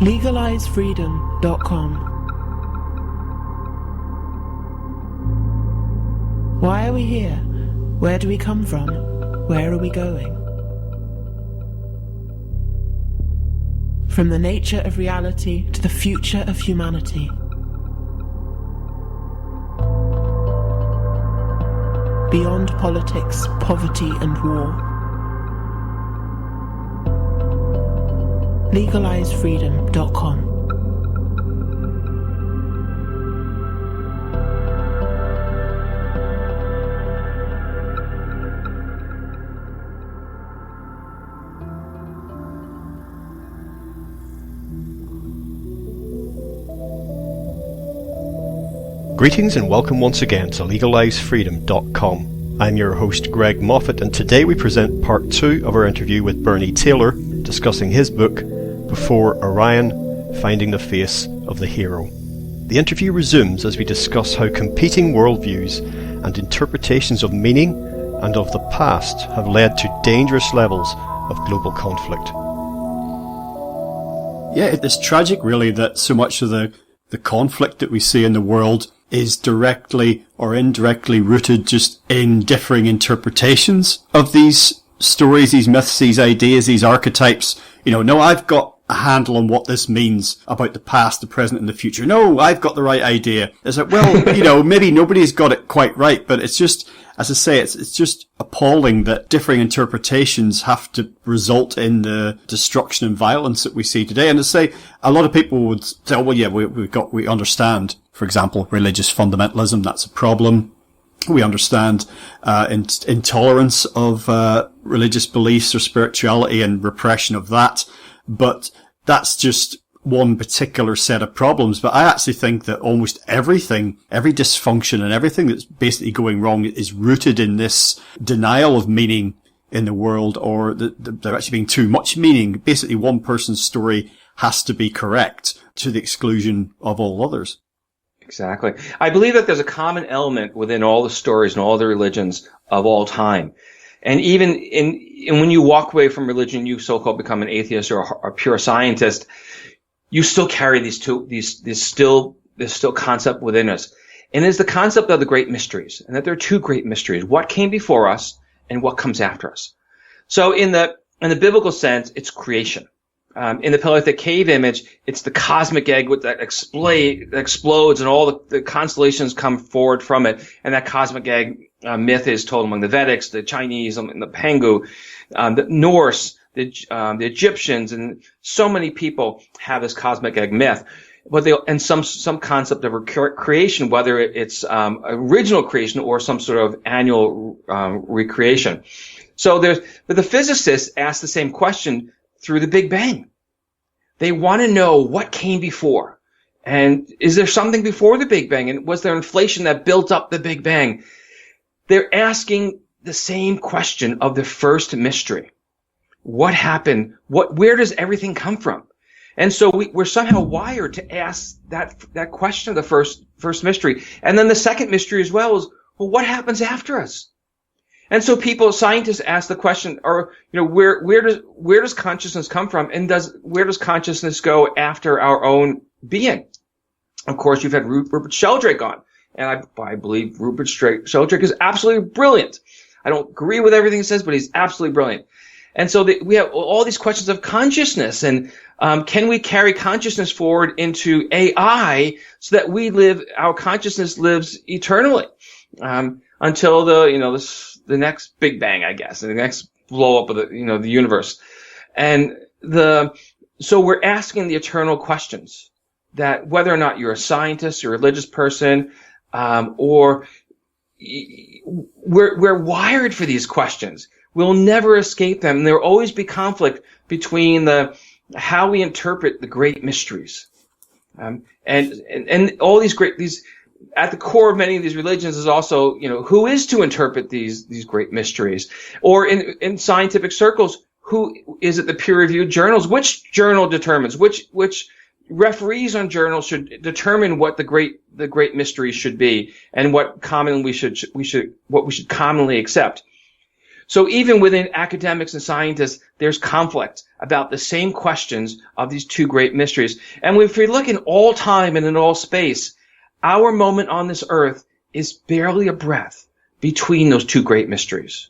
LegalizeFreedom.com. Why are we here? Where do we come from? Where are we going? From the nature of reality to the future of humanity. Beyond politics, poverty and war. LegalizeFreedom.com. Greetings and welcome once again to LegalizeFreedom.com. I'm your host Greg Moffat, and today we present part 2 of our interview with Bernie Taylor, discussing his book, Before Orion, Finding the Face of the Hero. The interview resumes as we discuss how competing worldviews and interpretations of meaning and of the past have led to dangerous levels of global conflict. Yeah, it's tragic really that so much of the conflict that we see in the world is directly or indirectly rooted just in differing interpretations of these stories, these myths, these ideas, these archetypes. No, I've got a handle on what this means about the past, the present, and the future. No, I've got the right idea. It's like, well, maybe nobody's got it quite right, but it's just, as I say, it's just appalling that differing interpretations have to result in the destruction and violence that we see today. And to say, a lot of people would say, oh, well, yeah, we understand, for example, religious fundamentalism. That's a problem. We understand intolerance of religious beliefs or spirituality and repression of that, but that's just one particular set of problems. But I actually think that almost everything, every dysfunction and everything that's basically going wrong is rooted in this denial of meaning in the world, or there actually being too much meaning. Basically, one person's story has to be correct to the exclusion of all others. Exactly. I believe that there's a common element within all the stories and all the religions of all time. And even when you walk away from religion, you so-called become an atheist or a pure scientist, you still carry this still concept within us. And it's the concept of the great mysteries, and that there are two great mysteries: what came before us and what comes after us. So in the biblical sense, it's creation. In the Paleolithic cave image, it's the cosmic egg that explodes, and all the constellations come forward from it. And that cosmic egg myth is told among the Vedics, the Chinese, and the Pangu, the Norse, the Egyptians, and so many people have this cosmic egg myth. But and some concept of creation, whether it's original creation or some sort of annual recreation. But the physicists ask the same question through the Big Bang. They want to know what came before. And is there something before the Big Bang? And was there inflation that built up the Big Bang? They're asking the same question of the first mystery. What happened? Where does everything come from? And so we're somehow wired to ask that question of the first mystery. And then the second mystery as well is, well, what happens after us? And so scientists ask the question, where does consciousness come from, and where does consciousness go after our own being? Of course, you've had Rupert Sheldrake on, and I believe Rupert Sheldrake is absolutely brilliant. I don't agree with everything he says, but he's absolutely brilliant. And so we have all these questions of consciousness, and can we carry consciousness forward into AI so that our consciousness lives eternally until the next Big Bang, I guess, and the next blow up of the universe. And so we're asking the eternal questions, that whether or not you're a scientist or a religious person, or we're wired for these questions. We'll never escape them. And there will always be conflict between how we interpret the great mysteries. And all these at the core of many of these religions is also, who is to interpret these great mysteries? Or in scientific circles, who is it? The peer-reviewed journals? Which journal determines? Which referees on journals should determine what the great mysteries should be, and what we should commonly accept? So even within academics and scientists, there's conflict about the same questions of these two great mysteries. And if we look in all time and in all space, our moment on this earth is barely a breath between those two great mysteries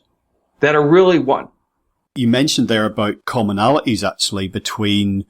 that are really one. You mentioned there about commonalities actually between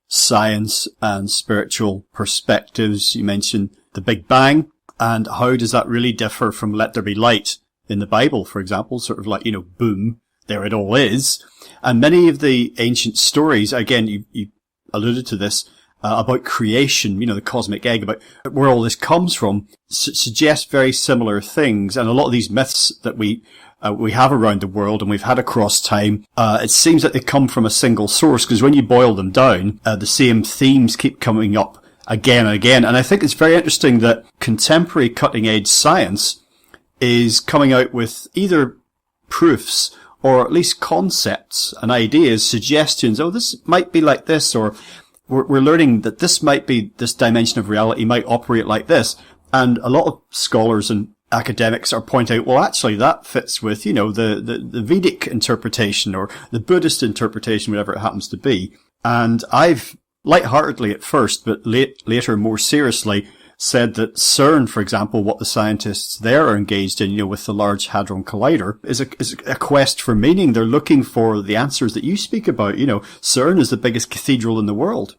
science and spiritual perspectives. You mentioned the Big Bang, and how does that really differ from Let There Be Light in the Bible, for example, sort of like, boom, there it all is. And many of the ancient stories, again, you alluded to this, about creation, the cosmic egg, about where all this comes from, suggest very similar things. And a lot of these myths that we have around the world and we've had across time, it seems that they come from a single source, because when you boil them down, the same themes keep coming up again and again. And I think it's very interesting that contemporary cutting edge science is coming out with either proofs or at least concepts and ideas, suggestions, this might be like this, or we're learning that this might be, this dimension of reality might operate like this. And a lot of scholars and academics are pointing out, well, actually that fits with, the Vedic interpretation or the Buddhist interpretation, whatever it happens to be. And I've lightheartedly at first, but later more seriously, said that CERN, for example, what the scientists there are engaged in, with the Large Hadron Collider, is a quest for meaning. They're looking for the answers that you speak about. CERN is the biggest cathedral in the world.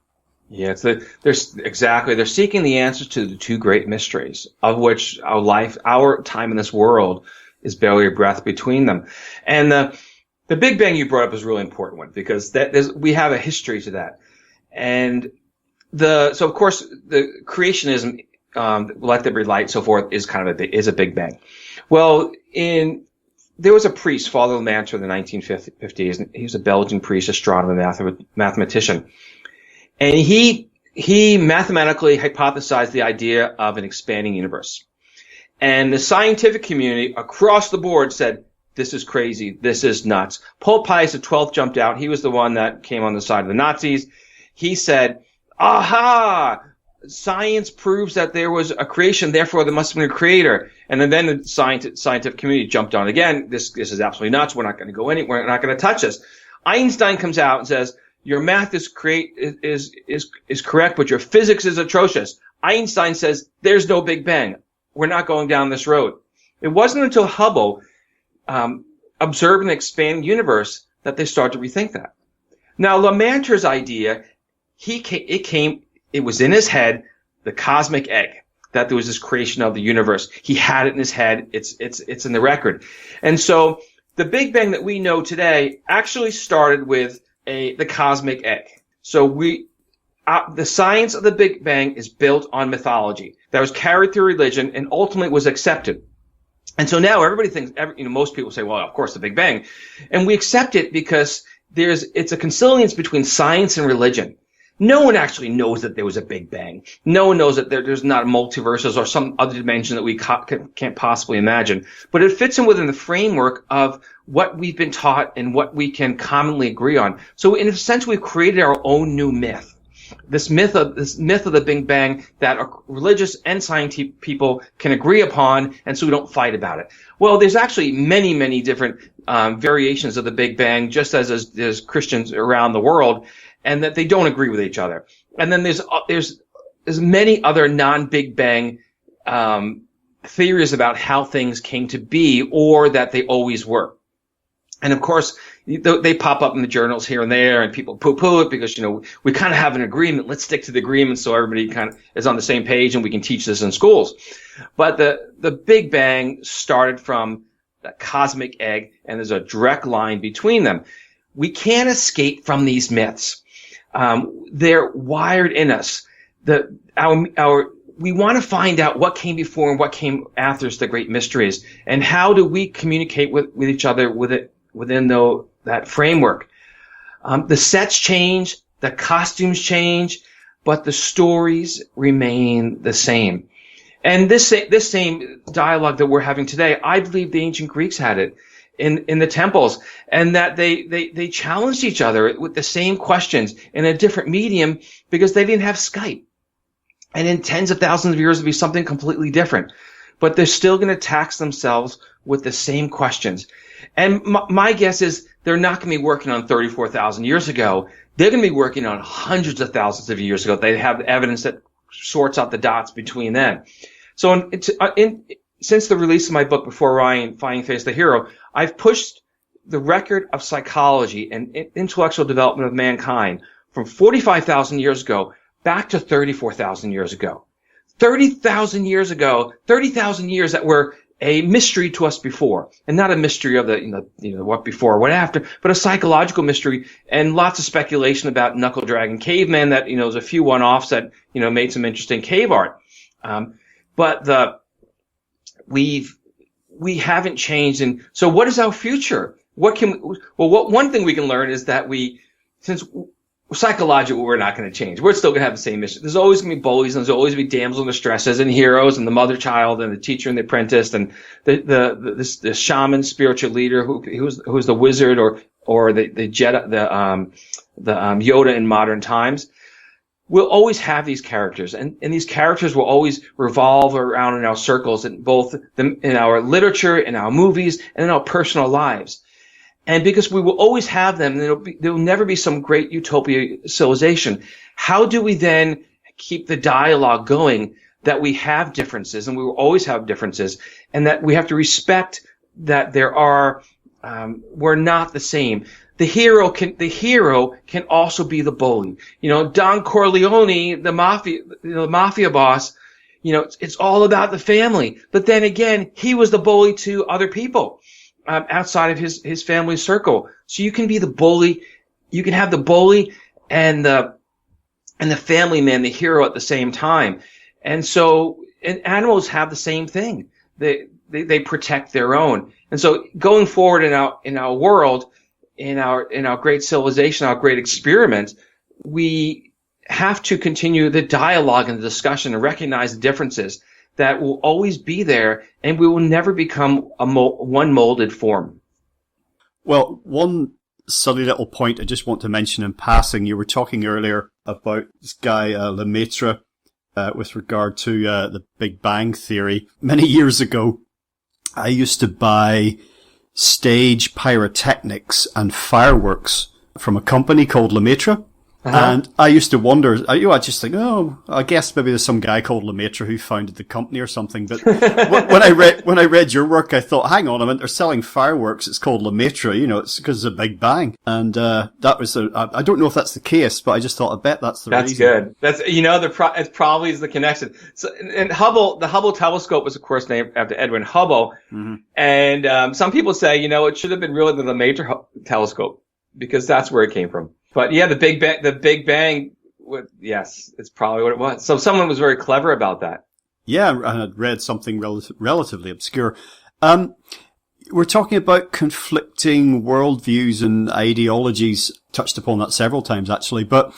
Yeah, they're seeking the answers to the two great mysteries, of which our time in this world is barely a breath between them. And the Big Bang you brought up is a really important one, because we have a history to that. And so of course the creationism, Let There Be Light, so forth, is kind of a Big Bang. Well, there was a priest, Father Lemaitre, in the 1950s, and he was a Belgian priest, astronomer, mathematician. And he mathematically hypothesized the idea of an expanding universe. And the scientific community across the board said, this is crazy, this is nuts. Pope Pius XII jumped out. He was the one that came on the side of the Nazis. He said, aha! Science proves that there was a creation, therefore there must have been a creator. And then the scientific community jumped on again. This is absolutely nuts. We're not going to go anywhere. We're not going to touch this. Einstein comes out and says, your math is correct, but your physics is atrocious. Einstein says, there's no Big Bang. We're not going down this road. It wasn't until Hubble observed an expanding universe that they started to rethink that. Now, Lemaitre's idea, it was in his head, the cosmic egg, that there was this creation of the universe. He had it in his head. It's in the record. And so the Big Bang that we know today actually started with the cosmic egg. So the science of the Big Bang is built on mythology that was carried through religion and ultimately was accepted. And so now everybody thinks, most people say, well, of course, the Big Bang. And we accept it because it's a consilience between science and religion. No one actually knows that there was a Big Bang. No one knows that there's not multiverses or some other dimension that we can't possibly imagine. But it fits in within the framework of what we've been taught and what we can commonly agree on. So in a sense, we've created our own new myth. This myth of the Big Bang that religious and scientific people can agree upon, and so we don't fight about it. Well, there's actually many, many different variations of the Big Bang, just as there's Christians around the world, and that they don't agree with each other. And then there's many other non-Big Bang theories about how things came to be, or that they always were. And of course, they pop up in the journals here and there, and people poo-poo it because, we kind of have an agreement. Let's stick to the agreement so everybody kind of is on the same page and we can teach this in schools. But the Big Bang started from the cosmic egg, and there's a direct line between them. We can't escape from these myths. They're wired in us. We want to find out what came before and what came after the great mysteries, and how do we communicate with each other within that framework. The sets change, the costumes change, but the stories remain the same. And this same dialogue that we're having today, I believe the ancient Greeks had it in the temples, and that they challenged each other with the same questions in a different medium because they didn't have Skype. And in tens of thousands of years, it'll be something completely different. But they're still going to tax themselves with the same questions. And my guess is they're not going to be working on 34,000 years ago. They're going to be working on hundreds of thousands of years ago. They have evidence that sorts out the dots between them. So since the release of my book, Before Orion, Finding Face the Hero, I've pushed the record of psychology and intellectual development of mankind from 45,000 years ago back to 34,000 years ago. 30,000 years ago, 30,000 years that were a mystery to us before, and not a mystery of the what before, what after, but a psychological mystery, and lots of speculation about knuckle dragging cavemen that, there's a few one-offs that, made some interesting cave art. But we haven't changed. And so what is our future? One thing we can learn is that since psychologically we're not going to change. We're still going to have the same mission. There's always going to be bullies, and there's always going to be damsels in distresses, and heroes, and the mother child, and the teacher and the apprentice, and the shaman, spiritual leader who's the wizard or the Jedi, the Yoda in modern times. We'll always have these characters, and these characters will always revolve around in our circles, in both in our literature, in our movies, and in our personal lives. And because we will always have them, there will never be some great utopia civilization. How do we then keep the dialogue going that we have differences, and we will always have differences, and that we have to respect that we're not the same. The hero can also be the bully. Don Corleone, the mafia boss, it's all about the family. But then again, he was the bully to other people. Outside of his family circle. So you can be the bully, you can have the bully and the family man, the hero at the same time. And animals have the same thing. They protect their own. And so going forward in our world, in our great civilization, our great experiment, we have to continue the dialogue and the discussion and recognize the differences that will always be there, and we will never become one molded form. Well, one silly little point I just want to mention in passing. You were talking earlier about this guy, Lemaitre, with regard to the Big Bang Theory. Many years ago, I used to buy stage pyrotechnics and fireworks from a company called Lemaitre. Uh-huh. And I used to wonder, I just think, I guess maybe there's some guy called Lemaitre who founded the company or something. But when I read your work, I thought, hang on a minute, they're selling fireworks. It's called Lemaitre, it's because of the Big Bang. And, that was I don't know if that's the case, but I just thought, I bet that's the reason. That's good. It probably is the connection. So, and the Hubble telescope was, of course, named after Edwin Hubble. Mm-hmm. And, some people say, it should have been really the Lemaitre telescope because that's where it came from. But yeah, the Big Bang, yes, it's probably what it was. So someone was very clever about that. Yeah, and I'd read something relatively obscure. We're talking about conflicting worldviews and ideologies, touched upon that several times actually, but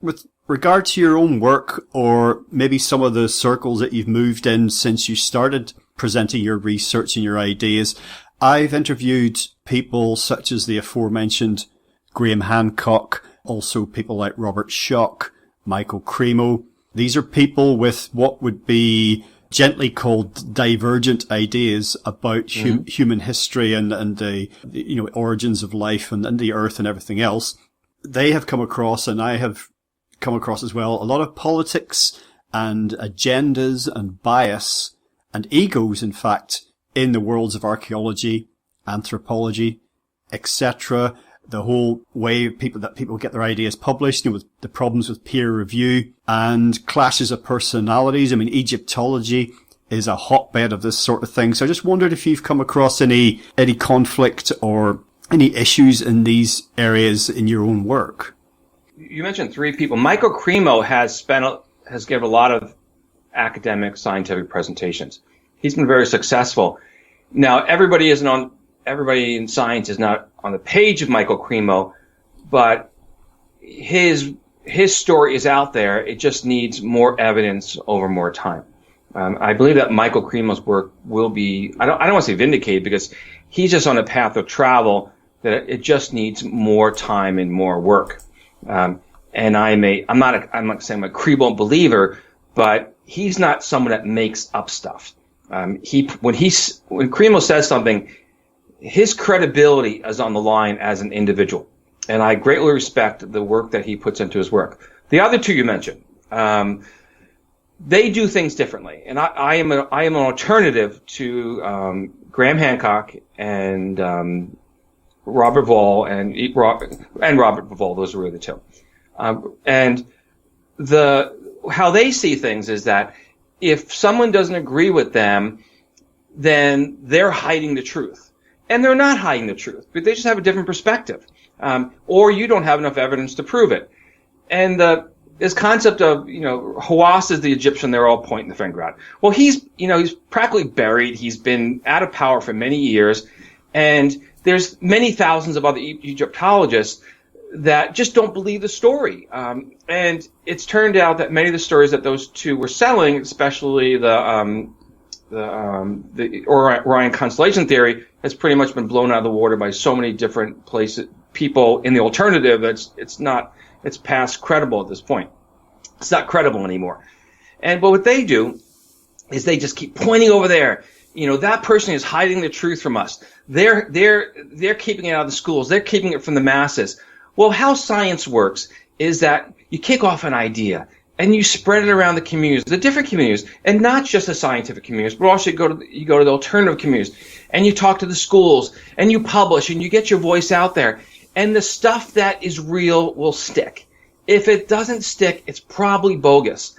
with regard to your own work, or maybe some of the circles that you've moved in since you started presenting your research and your ideas, I've interviewed people such as the aforementioned Graham Hancock, also people like Robert Schoch, Michael Cremo. These are people with what would be gently called divergent ideas about human history and the origins of life and the earth and everything else. They have come across, and I have come across as well, a lot of politics and agendas and bias and egos, in fact, in the worlds of archaeology, anthropology, etc. The whole way people get their ideas published, with the problems with peer review and clashes of personalities. I mean, Egyptology is a hotbed of this sort of thing. So I just wondered if you've come across any conflict or any issues in these areas in your own work. You mentioned three people. Michael Cremo has given a lot of academic scientific presentations. He's been very successful. Now, everybody in science is not on the page of Michael Cremo, but his story is out there. It just needs more evidence over more time. I believe that Michael Cremo's work will be, I don't want to say vindicated, because he's just on a path of travel that it just needs more time and more work. And I'm not saying I'm a Cremo believer, but he's not someone that makes up stuff. When Cremo says something, his credibility is on the line as an individual. And I greatly respect the work that he puts into his work. The other two you mentioned, they do things differently. And I am an alternative to Graham Hancock and Robert Ball and Robert Ball. Those are really the two. And how they see things is that if someone doesn't agree with them, then they're hiding the truth. And they're not hiding the truth, but they just have a different perspective. Or you don't have enough evidence to prove it. And this concept of, Hawass is the Egyptian they're all pointing the finger at. Well, he's practically buried. He's been out of power for many years. And there's many thousands of other Egyptologists that just don't believe the story. And it's turned out that many of the stories that those two were selling, especially the Orion constellation theory, has pretty much been blown out of the water by so many different people in the alternative that it's past credible at this point. It's not credible anymore. But what they do is they just keep pointing over there. That person is hiding the truth from us. They're keeping it out of the schools. They're keeping it from the masses. Well, how science works is that you kick off an idea and you spread it around the communities, the different communities, and not just the scientific communities, but also you go to the alternative communities, and you talk to the schools, and you publish, and you get your voice out there, and the stuff that is real will stick. If it doesn't stick, it's probably bogus.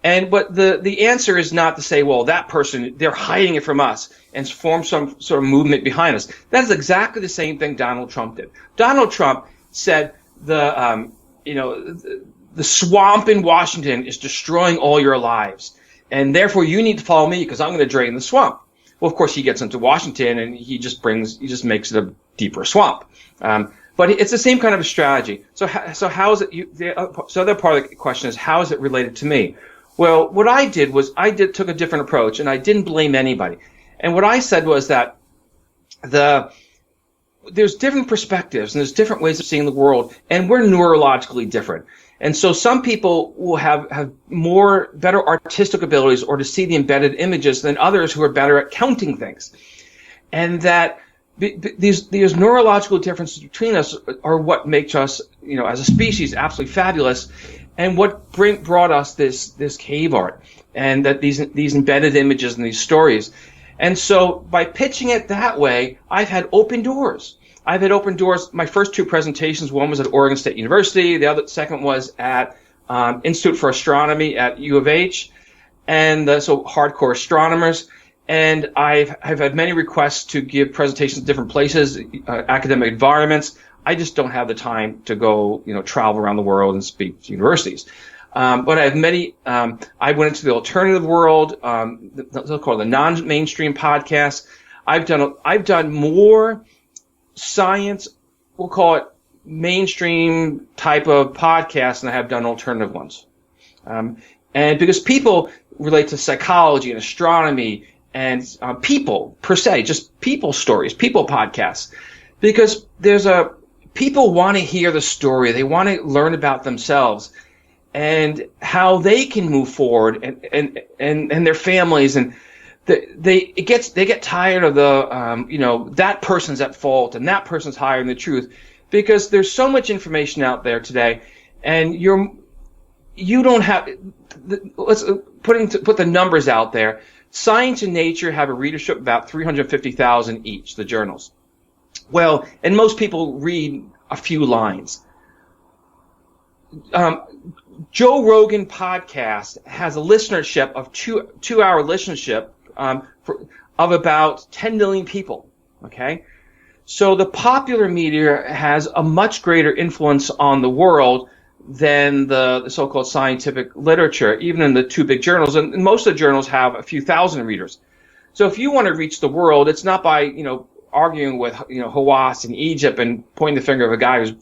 But the answer is not to say, well, that person, they're hiding it from us, and form some sort of movement behind us. That is exactly the same thing Donald Trump did. Donald Trump said the swamp in Washington is destroying all your lives, and therefore you need to follow me because I'm going to drain the swamp. Well, of course, he gets into Washington and he just makes it a deeper swamp. But it's the same kind of a strategy. So how is it? So the other part of the question is, how is it related to me? Well, what I did was took a different approach, and I didn't blame anybody. And what I said was that there's different perspectives and there's different ways of seeing the world, and we're neurologically different. And so some people will have better artistic abilities or to see the embedded images than others who are better at counting things. And that these neurological differences between us are what makes us, as a species, absolutely fabulous, and what brought us this cave art, and that these embedded images and these stories. And so by pitching it that way, I've had open doors. My first two presentations, one was at Oregon State University, the second was at Institute for Astronomy at U of H, and so hardcore astronomers. And I've had many requests to give presentations at different places, academic environments. I just don't have the time to go, travel around the world and speak to universities. But I have many. I went into the alternative world, so-called the non-mainstream podcasts. I've done more science, we'll call it mainstream type of podcasts, than I have done alternative ones. And because people relate to psychology and astronomy and people per se, just people stories, people podcasts, because people want to hear the story. They want to learn about themselves and how they can move forward and their families, and they get tired of that person's at fault and that person's hiding the truth, because there's so much information out there today, and you don't have. Let's put the numbers out there. Science and Nature have a readership of about 350,000 each, the journals. Well, and most people read a few lines. Joe Rogan podcast has a listenership of two-hour listenership of about 10 million people. Okay, so the popular media has a much greater influence on the world than the so-called scientific literature, even in the two big journals. And most of the journals have a few thousand readers. So if you want to reach the world, it's not by arguing with Hawass in Egypt and pointing the finger of a guy who's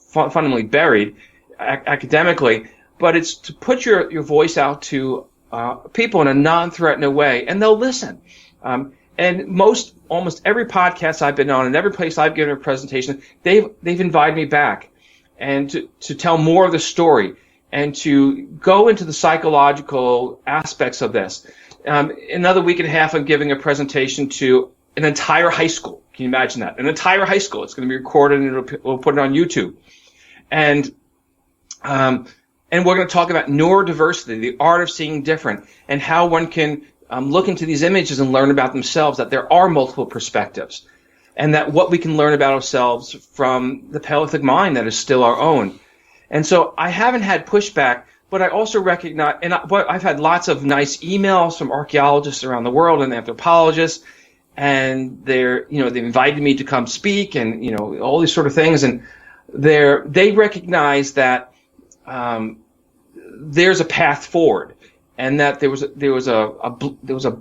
fundamentally buried academically, but it's to put your voice out to people in a non-threatening way, and they'll listen. And almost every podcast I've been on and every place I've given a presentation, they've invited me back, and to tell more of the story and to go into the psychological aspects of this. Another week and a half, I'm giving a presentation to an entire high school. Can you imagine that? An entire high school. It's going to be recorded and we'll put it on YouTube. And we're going to talk about neurodiversity, the art of seeing different, and how one can look into these images and learn about themselves, that there are multiple perspectives, and that what we can learn about ourselves from the Paleolithic mind that is still our own. And so I haven't had pushback, but I also recognize, and I've had lots of nice emails from archaeologists around the world and anthropologists, and they invited me to come speak, and all these sort of things, and they recognize that there's a path forward, and that there was a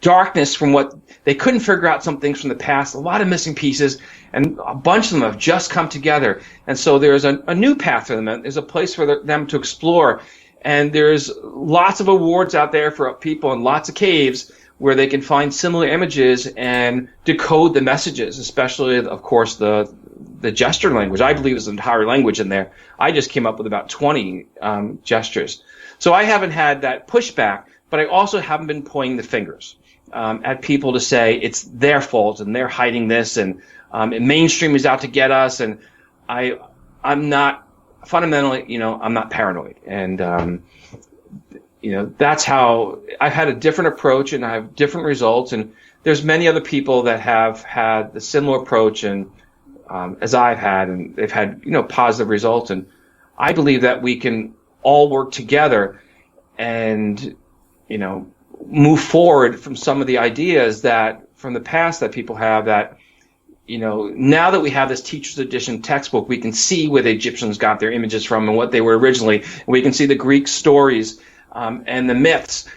darkness from what they couldn't figure out, some things from the past, a lot of missing pieces, and a bunch of them have just come together. And so there's a new path for them. There's a place for them to explore, and there's lots of awards out there for people in lots of caves where they can find similar images and decode the messages, especially, of course, the gesture language. I believe there's an entire language in there. I just came up with about 20 gestures. So I haven't had that pushback, but I also haven't been pointing the fingers at people to say it's their fault and they're hiding this, and mainstream is out to get us. And I'm not fundamentally, I'm not paranoid, and that's how I've had a different approach, and I have different results. And there's many other people that have had the similar approach, and as I've had, and they've had positive results. And I believe that we can all work together and move forward from some of the ideas that from the past that people have, that now that we have this teacher's edition textbook, we can see where the Egyptians got their images from and what they were originally. We can see the Greek stories and the myths.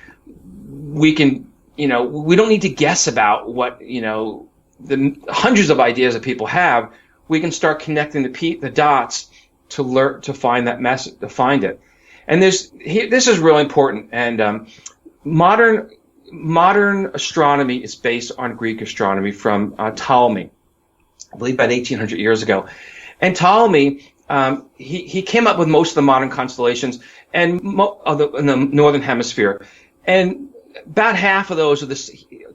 We can we don't need to guess about what the hundreds of ideas that people have. We can start connecting the dots to learn to find that message, to find it. And this is really important. And modern astronomy is based on Greek astronomy from Ptolemy, I believe about 1,800 years ago. And Ptolemy, he came up with most of the modern constellations and in the northern hemisphere. And about half of those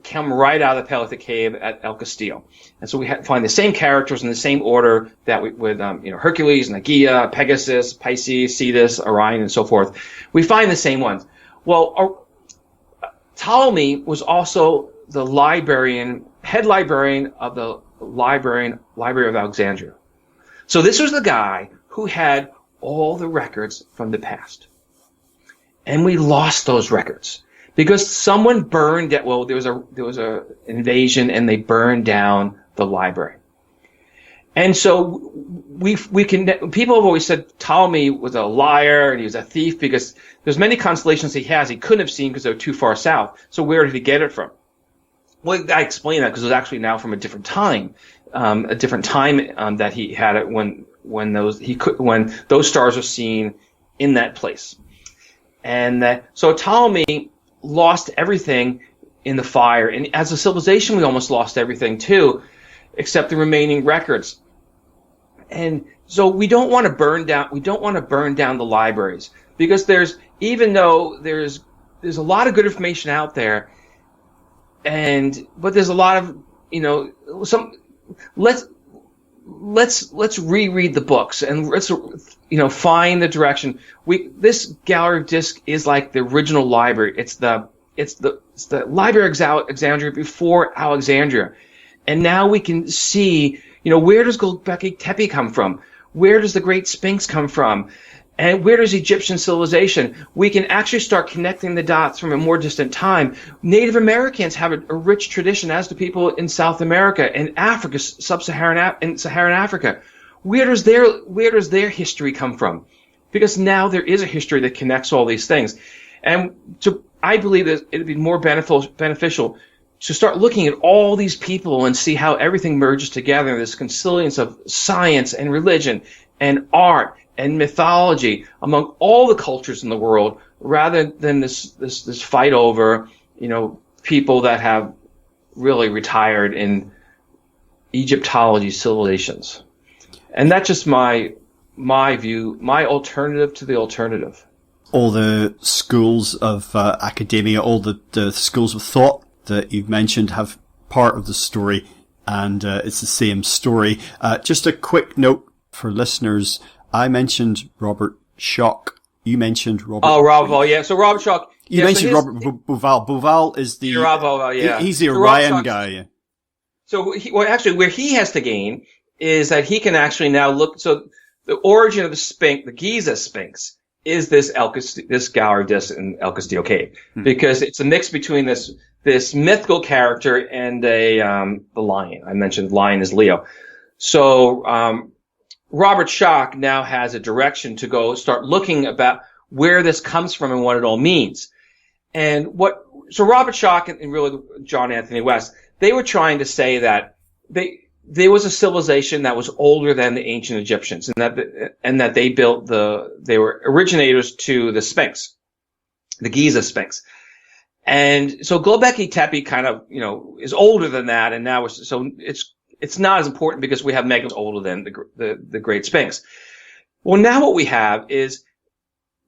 come right out of the Paleolithic cave at El Castillo. And so we find the same characters in the same order that with Hercules, Nagia, Pegasus, Pisces, Cetus, Orion, and so forth. We find the same ones. Well, Ptolemy was also the head librarian of the Library of Alexandria. So this was the guy who had all the records from the past. And we lost those records because someone burned it. Well, there was a invasion, and they burned down the library. And so people have always said Ptolemy was a liar and he was a thief because there's many constellations he couldn't have seen because they're too far south. So where did he get it from? Well, I explain that because it was actually now from a different time that he had it when those stars are seen in that place. And so Ptolemy lost everything in the fire, and as a civilization, we almost lost everything too, except the remaining records. And so we don't want to burn down the libraries, because even though there's a lot of good information out there, but there's a lot of let's reread the books, and let's find the direction. This gallery of discs is like the original library. It's the Library of Alexandria before Alexandria, and now we can see where does Göbekli Tepe come from? Where does the Great Sphinx come from? And where does Egyptian civilization? We can actually start connecting the dots from a more distant time. Native Americans have a rich tradition, as do people in South America and Africa, Sub-Saharan and Saharan Africa. Where does their history come from? Because now there is a history that connects all these things. And I believe that it would be more beneficial to start looking at all these people and see how everything merges together in this consilience of science and religion and art and mythology among all the cultures in the world, rather than this fight over people that have really retired in Egyptology civilizations. And that's just my view, my alternative to the alternative. All the schools of academia, all the schools of thought that you've mentioned have part of the story and it's the same story. Just a quick note for listeners. I mentioned Robert Schoch. You mentioned Robert. Oh, Robert, yeah. So Robert Schoch. You mentioned Robert Bauval. Bauval is the... Bauval, yeah. He's the Orion guy. Yeah. So, actually, where he has to gain is that he can actually now look... So, the origin of the Sphinx, the Giza Sphinx, is this gallery disc in El Castillo Cave. Because it's a mix between this mythical character and the lion. I mentioned the lion is Leo. So, Robert Schoch now has a direction to go start looking about where this comes from and what it all means. And so Robert Schoch and really John Anthony West, they were trying to say that there was a civilization that was older than the ancient Egyptians, and that they were originators to the Sphinx, the Giza Sphinx. And so Göbekli Tepe kind of, is older than that, and now it's not as important because we have megaliths older than the Great Sphinx. Well, now what we have is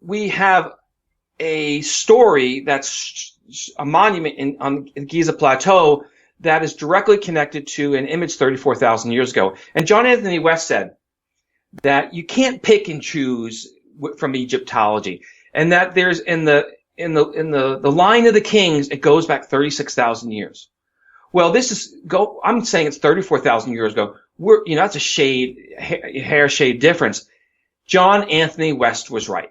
we have a story that's a monument on the Giza Plateau that is directly connected to an image 34,000 years ago. And John Anthony West said that you can't pick and choose from Egyptology, and that there's in the line of the kings, it goes back 36,000 years. Well, I'm saying it's 34,000 years ago. That's a hair shade difference. John Anthony West was right,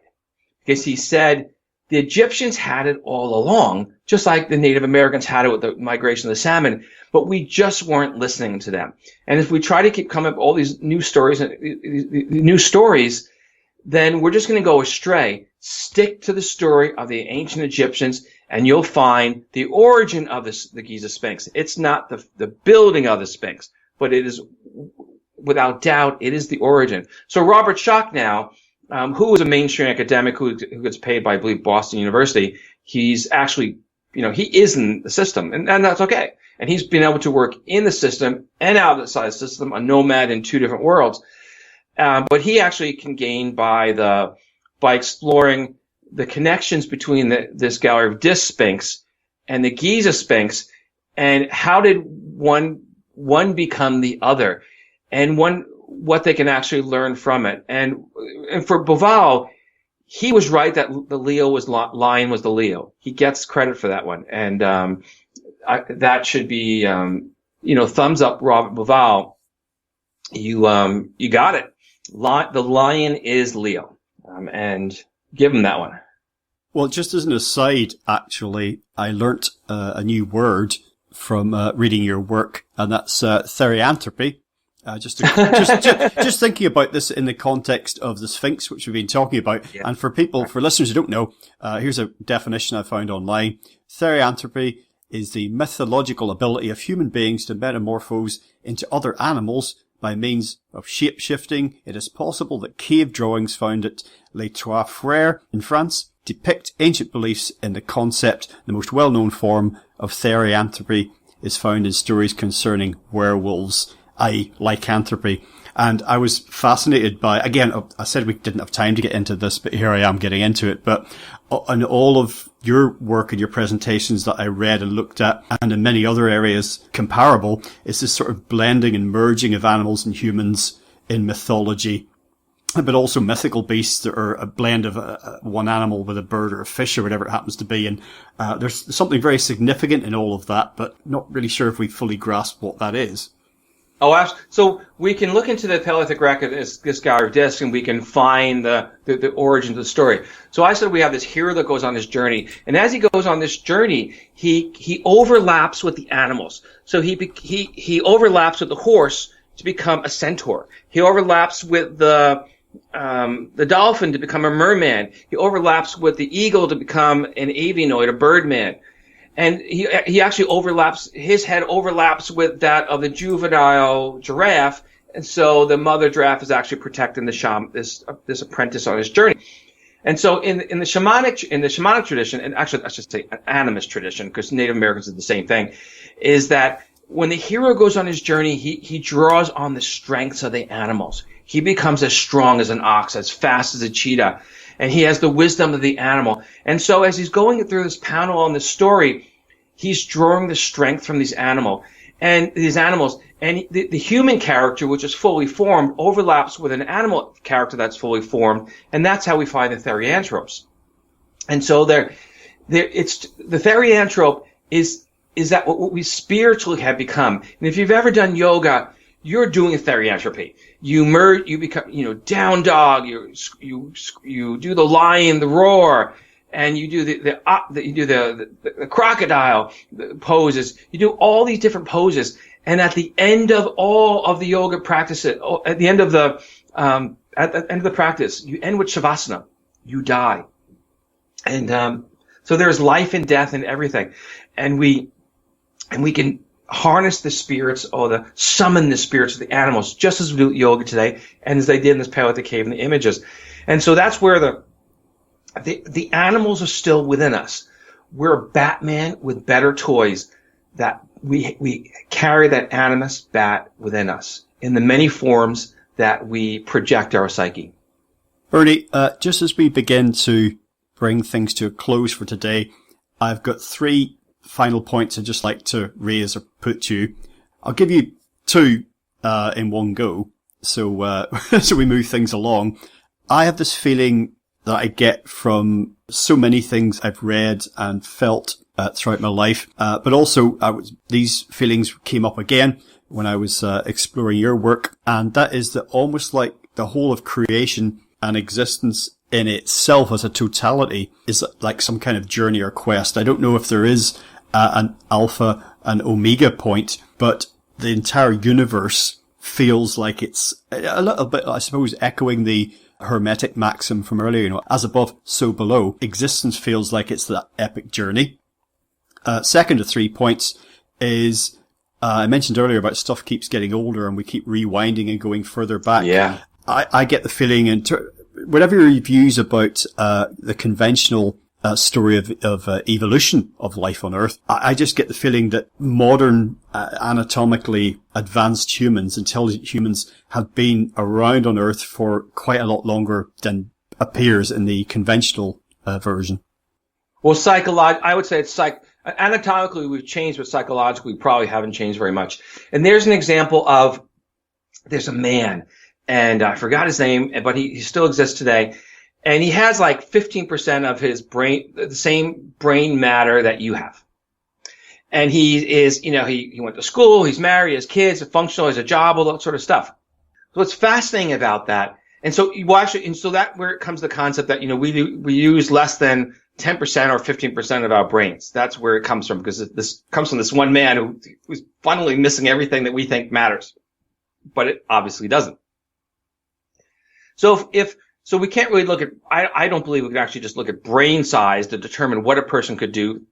because he said the Egyptians had it all along, just like the Native Americans had it with the migration of the salmon, but we just weren't listening to them. And if we try to keep coming up with all these new stories, then we're just going to go astray. Stick to the story of the ancient Egyptians, and you'll find the origin of the Giza Sphinx. It's not the building of the Sphinx, but it is, without doubt, it is the origin. So Robert Schoch now, who is a mainstream academic who gets paid by, I believe, Boston University, he's actually, he is in the system, and that's okay. And he's been able to work in the system and outside the system, a nomad in two different worlds. But he actually can gain by exploring the connections between this gallery of disc Sphinx and the Giza Sphinx, and how did one become the other, and what they can actually learn from it. And for Bauval, he was right that the lion was the Leo. He gets credit for that one, and that should be thumbs up, Robert Bauval. You got it. The lion is Leo, and give him that one. Well, just as an aside, actually, I learnt a new word from reading your work, and that's therianthropy. Just thinking about this in the context of the Sphinx, which we've been talking about. Yeah. And for listeners who don't know, here's a definition I found online. Therianthropy is the mythological ability of human beings to metamorphose into other animals by means of shape-shifting. It is possible that cave drawings found at Les Trois Frères in France depict ancient beliefs in the concept. The most well-known form of therianthropy is found in stories concerning werewolves, i.e. lycanthropy. And I was fascinated by, again, I said we didn't have time to get into this, but here I am getting into it. But in all of your work and your presentations that I read and looked at, and in many other areas comparable, is this sort of blending and merging of animals and humans in mythology, but also mythical beasts that are a blend of one animal with a bird or a fish or whatever it happens to be. And there's something very significant in all of that, but not really sure if we fully grasp what that is. Oh, absolutely. So we can look into the Paleolithic record, this gallery of discs, and we can find the origin of the story. So I said we have this hero that goes on this journey, and as he goes on this journey, he overlaps with the animals. So he overlaps with the horse to become a centaur. He overlaps with the dolphin to become a merman. He overlaps with the eagle to become an avianoid, a birdman. And he actually his head overlaps with that of the juvenile giraffe, and so the mother giraffe is actually protecting this apprentice on his journey. And so in the shamanic tradition, and actually I should say an animist tradition, because Native Americans did the same thing, is that when the hero goes on his journey, he draws on the strengths of the animals. He becomes as strong as an ox, as fast as a cheetah, and he has the wisdom of the animal. And so as he's going through this panel on this story, he's drawing the strength from these animals. and these animals. And the human character, which is fully formed, overlaps with an animal character that's fully formed, and that's how we find the therianthropes. And so it's the therianthrope is that what we spiritually have become. And if you've ever done yoga, you're doing a therianthropy. You become, down dog. You do the lion, the roar, and you do the crocodile poses. You do all these different poses, and at the end of all of the yoga practices, at the end of the practice, you end with shavasana. You die, and so there's life and death and everything, and we can harness the spirits or summon the spirits of the animals, just as we do yoga today, and as they did in this Paleolithic cave in the images. And so that's where the animals are still within us. We're Batman with better toys, that we carry that animus bat within us in the many forms that we project our psyche. Bernie, just as we begin to bring things to a close for today, I've got 3 final points I'd just like to raise or put to you. I'll give you 2 in one go, so so we move things along. I have this feeling that I get from so many things I've read and felt throughout my life, but also these feelings came up again when I was exploring your work, and that is that almost like the whole of creation and existence in itself as a totality is like some kind of journey or quest. I don't know if there is an alpha and omega point, but the entire universe feels like it's a little bit, I suppose, echoing the Hermetic maxim from earlier, as above, so below. Existence feels like it's that epic journey. Second of 3 points is, I mentioned earlier about stuff keeps getting older and we keep rewinding and going further back. Yeah. I get the feeling, whatever your views about the conventional story of evolution of life on Earth, I just get the feeling that modern anatomically advanced humans, intelligent humans, have been around on Earth for quite a lot longer than appears in the conventional version. Well, I would say it's anatomically we've changed, but psychologically we probably haven't changed very much. And there's an example of, there's a man, and I forgot his name, but he still exists today. And he has like 15% of his brain, the same brain matter that you have. And he is, he went to school, he's married, he has kids, he's functional, he has a job, all that sort of stuff. So what's fascinating about that, and so that where it comes to the concept that, we use less than 10% or 15% of our brains. That's where it comes from, because this comes from this one man who's fundamentally missing everything that we think matters. But it obviously doesn't. So we can't really look at, I don't believe we can actually just look at brain size to determine what a person could do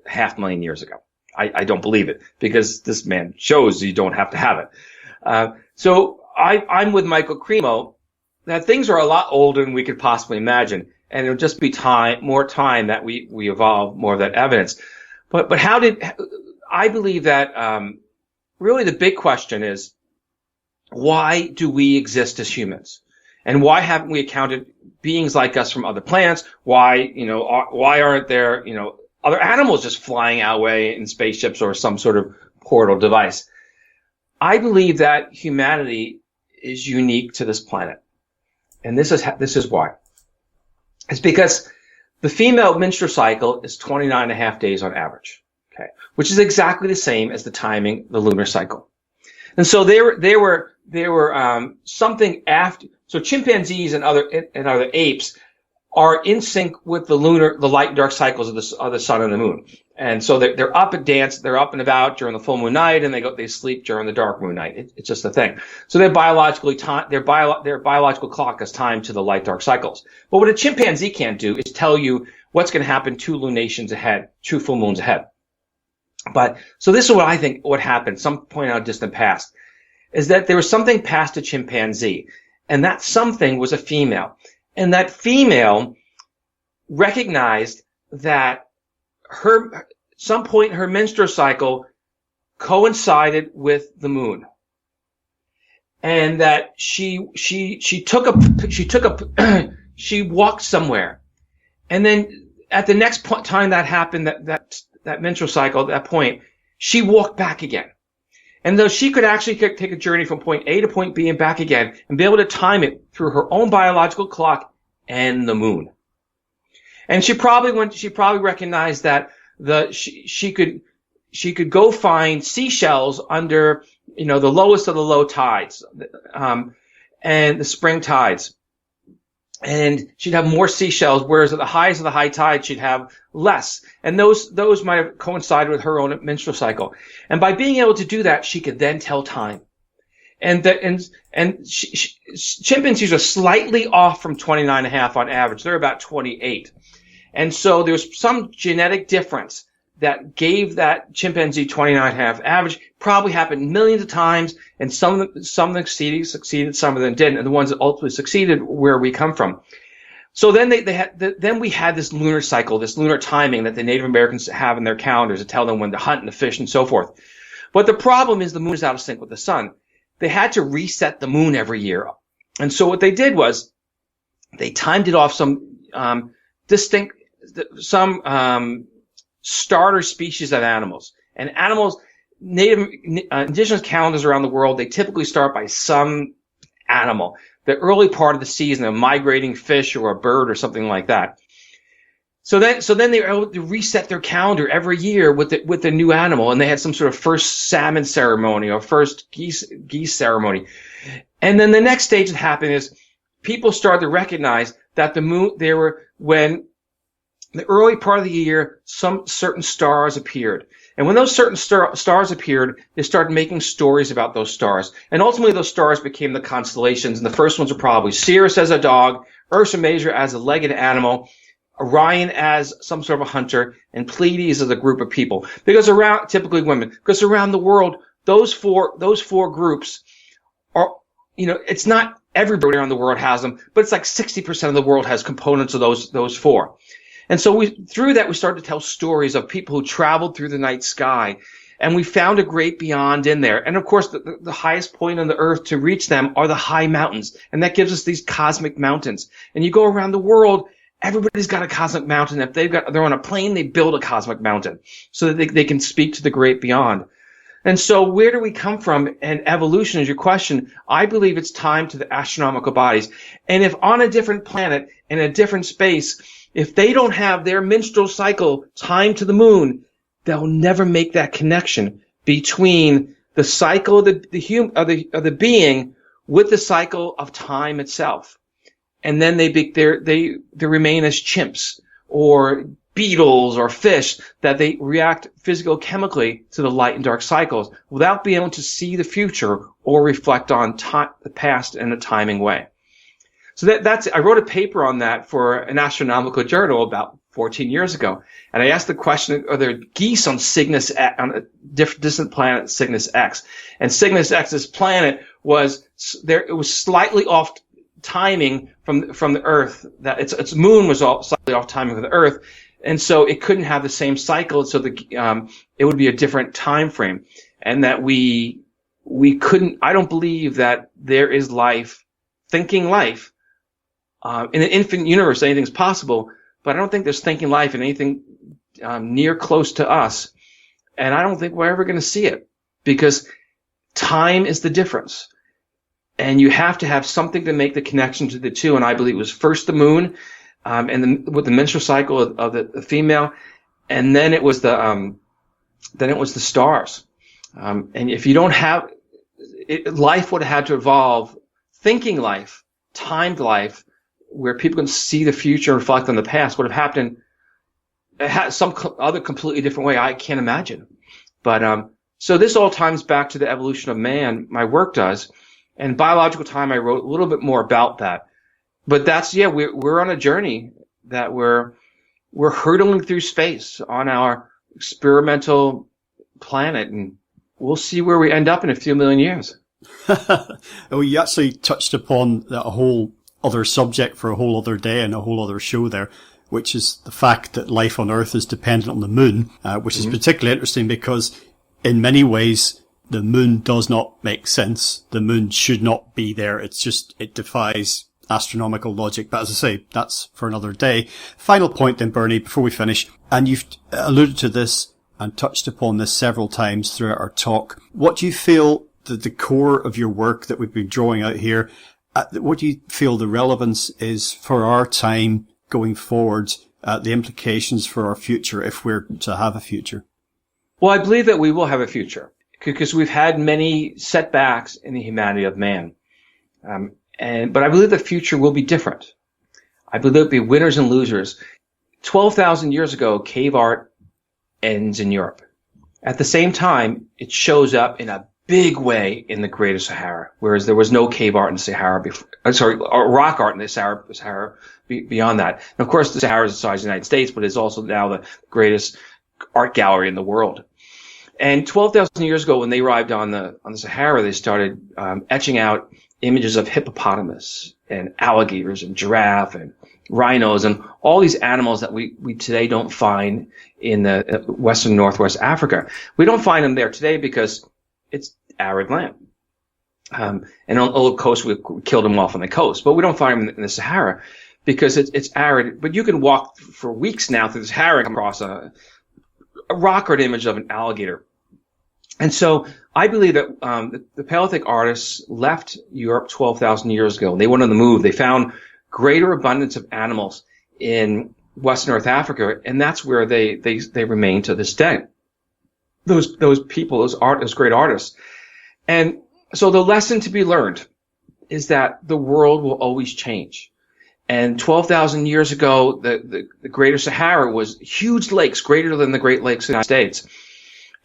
500,000 years ago. I don't believe it, because this man shows you don't have to have it. So I'm with Michael Cremo that things are a lot older than we could possibly imagine. And it'll just be more time that we evolve more of that evidence. But I believe that, really the big question is, why do we exist as humans? And why haven't we accounted beings like us from other planets? Why aren't there, other animals just flying our way in spaceships or some sort of portal device? I believe that humanity is unique to this planet. And this is why. It's because the female menstrual cycle is 29 and a half days on average. Okay. Which is exactly the same as the lunar cycle. And so they were something after. So chimpanzees and other apes are in sync with the light and dark cycles of the sun and the moon. And so they're up and dance, they're up and about during the full moon night, and they sleep during the dark moon night. It's just a thing. So their biological clock is timed to the light dark cycles. But what a chimpanzee can't do is tell you what's going to happen 2 lunations ahead, 2 full moons ahead. But so this is what I think what happened some point out distant past, is that there was something past a chimpanzee. And that something was a female. And that female recognized that some point in her menstrual cycle coincided with the moon. And that she walked somewhere. And then at the next time that happened, that menstrual cycle, at that point, she walked back again. And though she could actually take a journey from point A to point B and back again and be able to time it through her own biological clock and the moon. And she probably recognized that she could go find seashells under, the lowest of the low tides, and the spring tides. And she'd have more seashells, whereas at the highs of the high tide, she'd have less. And those might have coincided with her own menstrual cycle. And by being able to do that, she could then tell time. And chimpanzees are slightly off from 29.5 on average. They're about 28. And so there's some genetic difference that gave that chimpanzee 29.5 average. Probably happened millions of times, and some of them succeeded, some of them didn't, and the ones that ultimately succeeded where we come from. So then we had this lunar cycle, this lunar timing that the Native Americans have in their calendars to tell them when to hunt and to fish and so forth. But the problem is the moon is out of sync with the sun. They had to reset the moon every year. And so what they did was they timed it off some starter species of animals. And animals, indigenous calendars around the world, they typically start by some animal. The early part of the season, a migrating fish or a bird or something like that. So then they were able to reset their calendar every year with the new animal, and they had some sort of first salmon ceremony or first geese ceremony. And then the next stage that happened is people started to recognize that when the early part of the year, some certain stars appeared. And when those certain stars appeared, they started making stories about those stars. And ultimately, those stars became the constellations. And the first ones are probably Sirius as a dog, Ursa Major as a legged animal, Orion as some sort of a hunter, and Pleiades as a group of people. Typically women. Because around the world, those four groups are, it's not everybody around the world has them, but it's like 60% of the world has components of those four. And so through that, we started to tell stories of people who traveled through the night sky, and we found a great beyond in there. And of course, the highest point on the earth to reach them are the high mountains, and that gives us these cosmic mountains. And you go around the world, everybody's got a cosmic mountain. If they're on a plane, they build a cosmic mountain so that they can speak to the great beyond. And so where do we come from? And evolution is your question. I believe it's time to the astronomical bodies. And if on a different planet, in a different space, if they don't have their menstrual cycle timed to the moon, they'll never make that connection between the cycle of the being with the cycle of time itself. And then they remain as chimps or beetles or fish, that they react physico-chemically to the light and dark cycles without being able to see the future or reflect on the past in a timing way. So I wrote a paper on that for an astronomical journal about 14 years ago. And I asked the question, are there geese on Cygnus, on a distant planet Cygnus X? And Cygnus X's planet was slightly off timing from the Earth. That its moon was slightly off timing with the Earth. And so it couldn't have the same cycle. So it would be a different time frame. And that we couldn't, I don't believe that there is life, thinking life, in an infinite universe, anything's possible, but I don't think there's thinking life in anything near close to us. And I don't think we're ever going to see it, because time is the difference. And you have to have something to make the connection to the two. And I believe it was first the moon, with the menstrual cycle of the female, and then it was the stars. And if you don't have it, life would have had to evolve, thinking life, timed life, where people can see the future and reflect on the past, would have happened some other completely different way I can't imagine. But so this all ties back to the evolution of man, my work does. And Biological Time, I wrote a little bit more about that. But we're on a journey that we're hurtling through space on our experimental planet, and we'll see where we end up in a few million years. Well, you actually touched upon a whole other subject for a whole other day and a whole other show there, which is the fact that life on Earth is dependent on the moon, which is particularly interesting because in many ways the moon does not make sense. The moon should not be there. It defies astronomical logic. But as I say, that's for another day. Final point then, Bernie, before we finish, and you've alluded to this and touched upon this several times throughout our talk. What do you feel the core of your work that we've been drawing out here, what do you feel the relevance is for our time going forward, the implications for our future if we're to have a future? Well, I believe that we will have a future because we've had many setbacks in the humanity of man. But I believe the future will be different. I believe there'll be winners and losers. 12,000 years ago, cave art ends in Europe. At the same time, it shows up in a big way in the Greater Sahara, whereas there was no cave art in the Sahara before, rock art in the Sahara beyond that. And of course, the Sahara is the size of the United States, but it's also now the greatest art gallery in the world. And 12,000 years ago, when they arrived on the Sahara, they started etching out images of hippopotamus and alligators and giraffe and rhinos and all these animals that we today don't find in the western northwest Africa. We don't find them there today because it's arid land. And on the coast, we killed them off on the coast, but we don't find them in the Sahara because it's arid. But you can walk for weeks now through the Sahara and come across a rock art image of an alligator. And so I believe that the Paleolithic artists left Europe 12,000 years ago. They went on the move. They found greater abundance of animals in Western North Africa, and that's where they remain to this day. Those people, those great artists. And so the lesson to be learned is that the world will always change. And 12,000 years ago, the Greater Sahara was huge lakes, greater than the Great Lakes in the United States.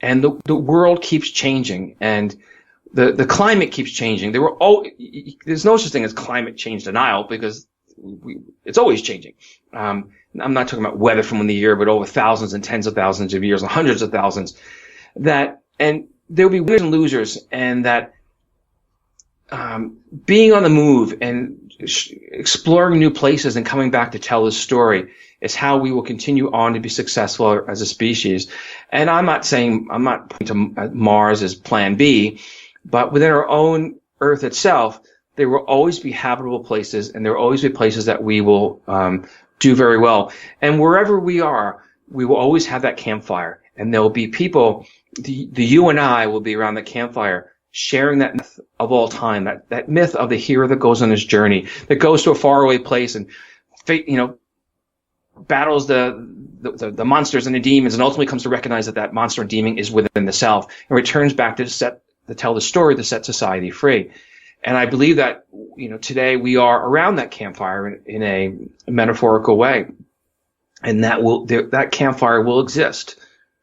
And the world keeps changing, and the climate keeps changing. There's no such thing as climate change denial because it's always changing. I'm not talking about weather from the year, but over thousands and tens of thousands of years and hundreds of thousands. And there'll be winners and losers, and that being on the move and exploring new places and coming back to tell this story is how we will continue on to be successful as a species. And I'm not pointing to Mars as plan B, but within our own Earth itself, there will always be habitable places, and there will always be places that we will do very well. And wherever we are, we will always have that campfire, and there will be people, the you and I will be around the campfire sharing that myth of all time, that myth of the hero that goes on his journey, that goes to a faraway place and battles the monsters and the demons, and ultimately comes to recognize that monster and demon is within the self, and returns back to tell the story to set society free. And I believe that today we are around that campfire in a metaphorical way, and that campfire will exist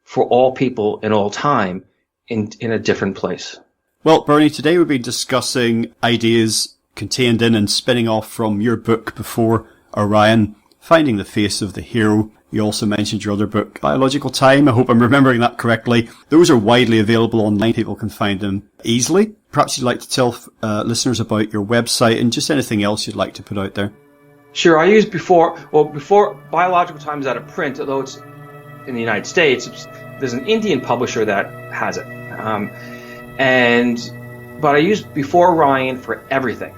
for all people in all time in a different place. Well, Bernie, today we'll be discussing ideas contained in and spinning off from your book, Before Orion, Finding the Face of the Hero. You also mentioned your other book, Biological Time. I hope I'm remembering that correctly. Those are widely available online. People can find them easily. Perhaps you'd like to tell listeners about your website and just anything else you'd like to put out there. Sure. I use Before Biological Time is out of print, although it's in the United States. There's an Indian publisher that has it. But I use Before Orion for everything.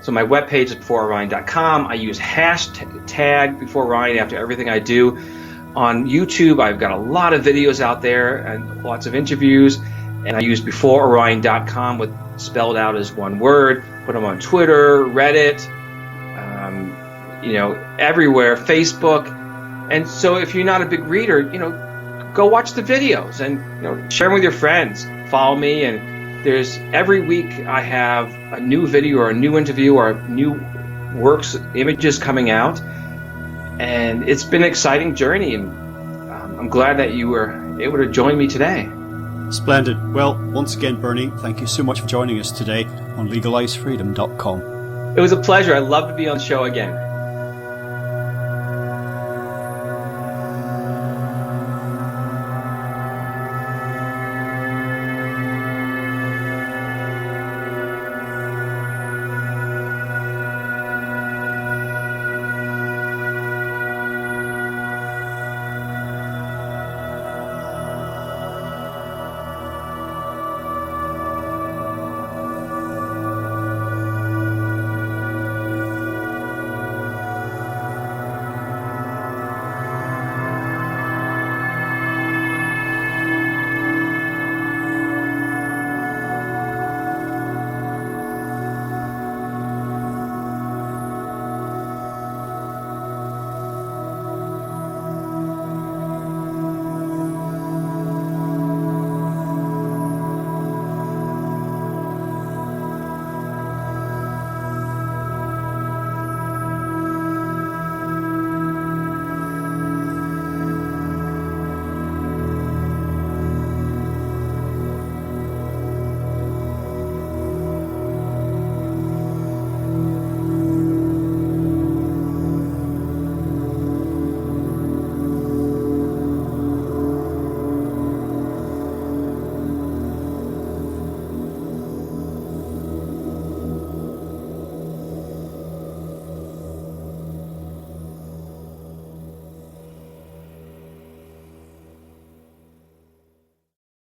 So my webpage is beforeorion.com. I use hashtag Before Orion after everything I do. On YouTube, I've got a lot of videos out there and lots of interviews. And I use beforeorion.com spelled out as one word. Put them on Twitter, Reddit, everywhere, Facebook. And so if you're not a big reader, go watch the videos and share them with your friends. Follow me, and there's every week I have a new video or a new interview or new works, images coming out, and it's been an exciting journey, and I'm glad that you were able to join me today. Splendid. Well, once again, Bernie, thank you so much for joining us today on LegalizeFreedom.com. It was a pleasure. I'd love to be on the show again.